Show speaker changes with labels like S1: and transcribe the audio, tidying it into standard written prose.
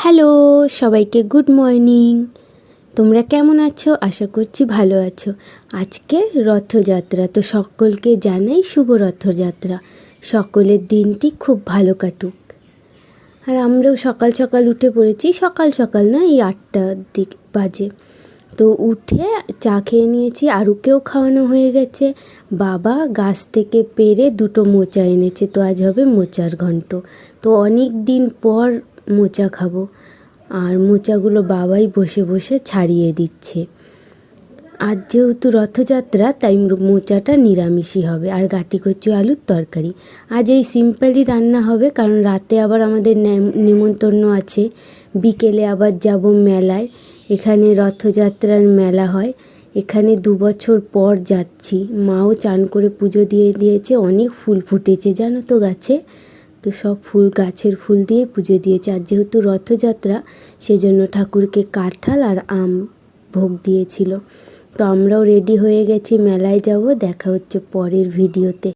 S1: Hello, সবাইকে good morning. তোমরা কেমন আছো? আশা করছি ভালো আছো। আজকে রথযাত্রা, তো সকলকে জানাই শুভ রথযাত্রা। সকলের দিনটি খুব ভালো কাটুক। আর আমরাও সকাল সকাল উঠে পড়েছি, সকাল সকাল না, এই 8টার দিক বাজে। তো উঠে চা খেয়ে নিয়েছি, আরুকেও খাওয়ানো হয়ে গেছে। বাবা গাছ থেকে পেড়ে 2টো মোচা এনেছে, তো আজ হবে মোচার ঘন্ট। তো অনেক দিন পর মোচা খাবো, আর মোচাগুলো বাবাই বসে বসে ছাড়িয়ে দিচ্ছে। আজ যেহেতু রথযাত্রা, তাই মোচাটা নিরামিষই হবে, আর গাটি কচু আলুর তরকারি। আজ এই সিম্পলই রান্না হবে, কারণ রাতে আবার আমাদের নেমন্তন্ন আছে। বিকেলে আবার যাব মেলায়। এখানে রথযাত্রার মেলা হয়, এখানে 2 বছর পর যাচ্ছি। মাও চান করে পুজো দিয়ে দিয়েছে, অনেক ফুল ফুটেছে জানো তো গাছে। তো সব ফুল, গাছের ফুল দিয়ে পুজো দিয়েছে। আর যেহেতু রথযাত্রা, সেজন্য ঠাকুরকে কাঁঠাল আর আম ভোগ দিয়েছিল। তো আমরাও রেডি হয়ে গেছি, মেলায় যাব। দেখা হচ্ছে পরের ভিডিওতে।